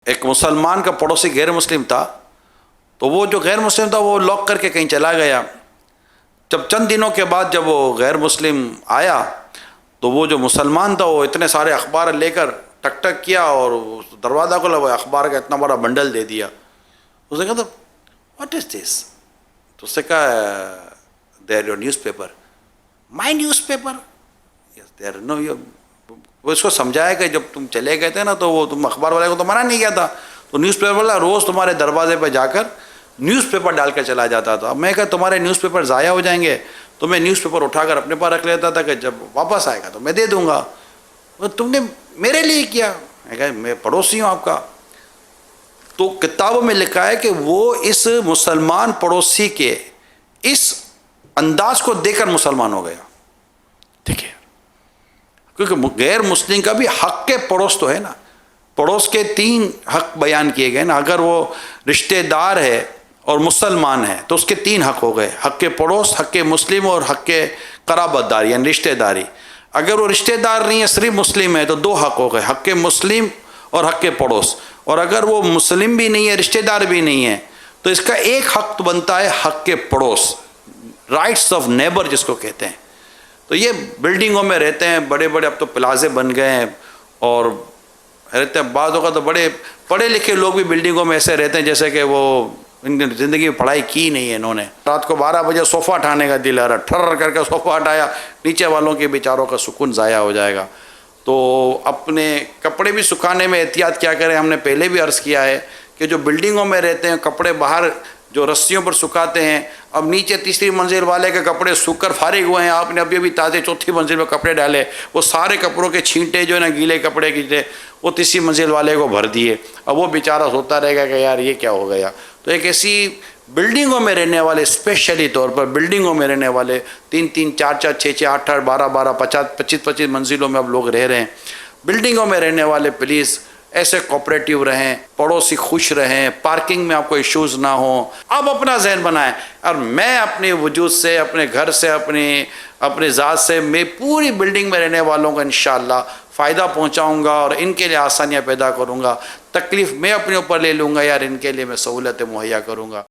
ایک مسلمان کا پڑوسی غیر مسلم تھا، تو وہ جو غیر مسلم تھا وہ لاک کر کے کہیں چلا گیا۔ جب چند دنوں کے بعد جب وہ غیر مسلم آیا تو وہ جو مسلمان تھا وہ اتنے سارے اخبار لے کر ٹک ٹک کیا اور دروازہ کھولا، وہ اخبار کا اتنا بڑا بنڈل دے دیا۔ اس نے کہا واٹ از دس؟ تو اس نے کہا there your newspaper. My newspaper? Yes there no your. وہ اس کو سمجھایا کہ جب تم چلے گئے تھے نا تو وہ تم اخبار والے کو تو منع نہیں کیا تھا، تو نیوز پیپر والا روز تمہارے دروازے پہ جا کر نیوز پیپر ڈال کر چلا جاتا تھا۔ میں کہا تمہارے نیوز پیپر ضائع ہو جائیں گے تو میں نیوز پیپر اٹھا کر اپنے پاس رکھ لیتا تھا کہ جب واپس آئے گا تو میں دے دوں گا۔ تم نے میرے لیے کیا؟ میں کہا میں پڑوسی ہوں آپ کا۔ تو کتابوں میں لکھا ہے کہ وہ اس مسلمان پڑوسی کے اس انداز کو دیکھ کر مسلمان ہو گیا۔ ٹھیک ہے، کیونکہ غیر مسلم کا بھی حق کے پڑوس تو ہے نا، پڑوس کے 3 حق بیان کیے گئے نا۔ اگر وہ رشتہ دار ہے اور مسلمان ہے تو اس کے 3 حق ہو گئے، حق کے پڑوس، حق کے مسلم اور حق کے قرابت داری یعنی رشتہ داری۔ اگر وہ رشتہ دار نہیں ہے صرف مسلم ہے تو 2 حق ہو گئے، حق کے مسلم اور حق کے پڑوس۔ اور اگر وہ مسلم بھی نہیں ہے رشتہ دار بھی نہیں ہے تو اس کا ایک حق تو بنتا ہے حق کے پڑوس، رائٹس آف نیبر جس کو کہتے ہیں۔ تو یہ بلڈنگوں میں رہتے ہیں، بڑے بڑے اب تو پلازے بن گئے ہیں اور رہتے ہیں۔ بعض اوقات تو بڑے پڑھے لکھے لوگ بھی بلڈنگوں میں ایسے رہتے ہیں جیسے کہ وہ زندگی میں پڑھائی کی نہیں ہے انہوں نے۔ رات کو 12 بجے صوفہ اٹھانے کا دل آ رہا، ٹھر کر کے صوفہ اٹھایا، نیچے والوں کے بیچاروں کا سکون ضائع ہو جائے گا۔ تو اپنے کپڑے بھی سکھانے میں احتیاط کیا کریں۔ ہم نے پہلے بھی عرض کیا ہے کہ جو بلڈنگوں میں رہتے ہیں کپڑے باہر جو رسیوں پر سکھاتے ہیں، اب نیچے 3ری منزل والے کے کپڑے سوکھ کر فارغ ہوئے ہیں، آپ نے ابھی تازے 4تھی منزل میں کپڑے ڈالے، وہ سارے کپڑوں کے چھینٹے جو ہے نا گیلے کپڑے کی تھے وہ 3ری منزل والے کو بھر دیے۔ اب وہ بیچارہ سوچتا رہے گا کہ یار یہ کیا ہو گیا۔ تو ایک ایسی بلڈنگوں میں رہنے والے، اسپیشلی طور پر بلڈنگوں میں رہنے والے 3-3 4-4 6-6 8-8 12-12 25-25 منزلوں میں اب لوگ رہ رہے ہیں، بلڈنگوں میں رہنے والے پلیز ایسے کوپریٹیو رہیں، پڑوسی خوش رہیں، پارکنگ میں آپ کو ایشوز نہ ہوں۔ اب اپنا ذہن بنائیں، اور میں اپنے وجود سے، اپنے گھر سے، اپنے ذات سے میں پوری بلڈنگ میں رہنے والوں کو انشاءاللہ فائدہ پہنچاؤں گا اور ان کے لیے آسانیاں پیدا کروں گا۔ تکلیف میں اپنے اوپر لے لوں گا، یار ان کے لیے میں سہولتیں مہیا کروں گا۔